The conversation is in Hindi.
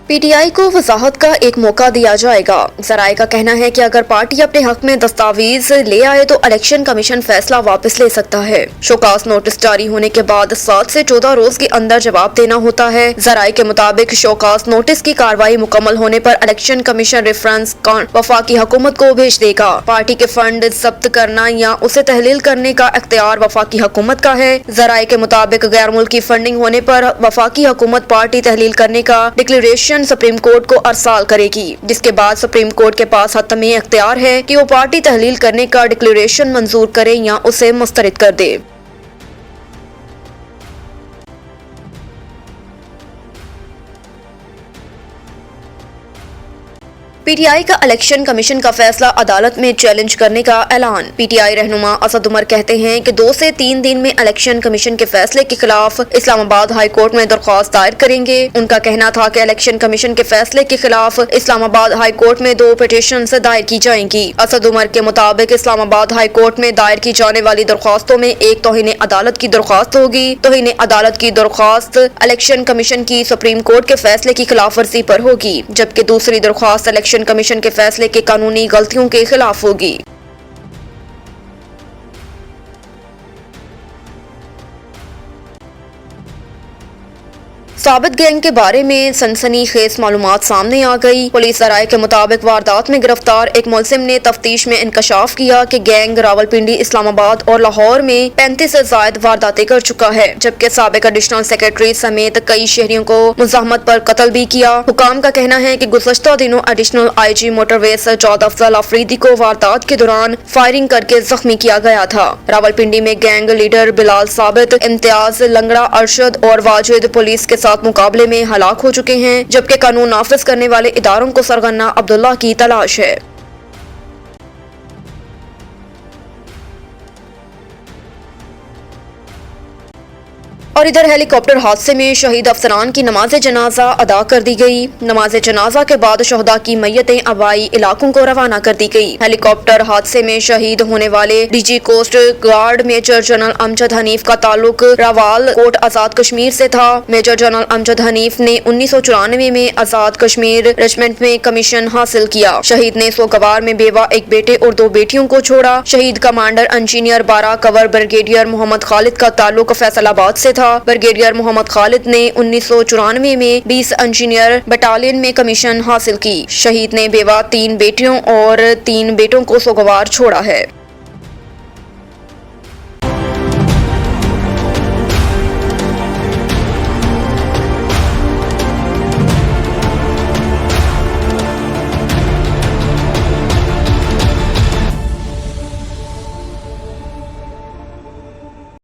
पीटीआई को वजाहत का एक मौका दिया जाएगा। जराये का कहना है कि अगर पार्टी अपने हक में दस्तावेज ले आए तो इलेक्शन कमीशन फैसला वापस ले सकता है। शोकास नोटिस जारी होने के बाद 7 से 14 रोज के अंदर जवाब देना होता है। जराये के मुताबिक शोकास नोटिस की कार्रवाई मुकम्मल होने पर इलेक्शन कमीशन रेफरेंस वफाकी हुकूमत को भेज देगा। पार्टी के फंड जब्त करना या उसे तहलील करने का इख्तियार वफाकी हुकूमत का है। जराये के मुताबिक गैर मुल्की फंडिंग होने पर वफाकी हुकूमत पार्टी तहलील करने का डिक्लेरेशन सुप्रीम कोर्ट को अरसाल करेगी, जिसके बाद सुप्रीम कोर्ट के पास हतमी इख्तियार है कि वो पार्टी तहलील करने का डिक्लेरेशन मंजूर करे या उसे मुस्तरद कर दे। पीटीआई का इलेक्शन कमीशन का फैसला अदालत में चैलेंज करने का ऐलान। पीटीआई रहनुमा असद उमर कहते हैं कि 2 से 3 दिन में इलेक्शन कमीशन के फैसले के खिलाफ इस्लामाबाद हाई कोर्ट में दरख्वास्त दायर करेंगे। उनका कहना था कि इलेक्शन कमीशन के फैसले के खिलाफ इस्लामाबाद हाई कोर्ट में 2 पिटीशन दायर की जाएंगी। असद उमर के मुताबिक इस्लामाबाद हाई कोर्ट में दायर की जाने वाली दरख्वास्तों में एक तौहीन अदालत की दरख्वास्त होगी। तौहीन अदालत की दरख्वास्त इलेक्शन कमीशन की सुप्रीम कोर्ट के फैसले की खिलाफ वर्जी पर होगी, जबकि दूसरी दरख्वास्त इलेक्शन कमीशन के फैसले के कानूनी गलतियों के खिलाफ होगी। साबित गैंग के बारे में सनसनीखेज मालूमात सामने आ गई। पुलिस जराये के मुताबिक वारदात में गिरफ्तार एक मुलजिम ने तफ्तीश में इंकशाफ किया कि गैंग रावलपिंडी, इस्लामाबाद और लाहौर में 35 से ज्यादा वारदातें कर चुका है, जबकि साबिक एडिशनल सेक्रेटरी समेत कई शहरियों को मुज़ाहमत पर कत्ल भी किया। हुकाम का कहना है कि गुज़श्ता दिनों additional IG motorways Sajjad Afzal Afridi को वारदात के दौरान फायरिंग करके जख्मी किया गया था। रावलपिंडी में गैंग लीडर बिलाल साबित, इम्तियाज, लंगड़ा अरशद और वाजिद पुलिस के मुकाबले में हलाक हो चुके हैं, जबकि कानून नाफिज करने वाले इदारों को सरगना अब्दुल्ला की तलाश है। और इधर हेलीकॉप्टर हादसे में शहीद अफसरान की नमाज जनाजा अदा कर दी गई। नमाज जनाजा के बाद शहदा की मैयतें आबाई इलाकों को रवाना कर दी गई। हेलीकॉप्टर हादसे में शहीद होने वाले DG coast guard major general Amjad Hanif का ताल्लुक रावाल कोट आजाद कश्मीर से था। मेजर जनरल अमजद हनीफ ने 1994 में आजाद कश्मीर रेजिमेंट में कमीशन हासिल किया। शहीद ने सोगवार में बेवा एक बेटे और 2 बेटियों को छोड़ा। शहीद कमांडर इंजीनियर 12 कवर ब्रिगेडियर मोहम्मद खालिद का ताल्लुक फैसलाबाद से था। ब्रिगेडियर मोहम्मद खालिद ने 1994 में 20 इंजीनियर बटालियन में कमीशन हासिल की। शहीद ने बेवा 3 बेटियों और 3 बेटों को सोगवार छोड़ा है।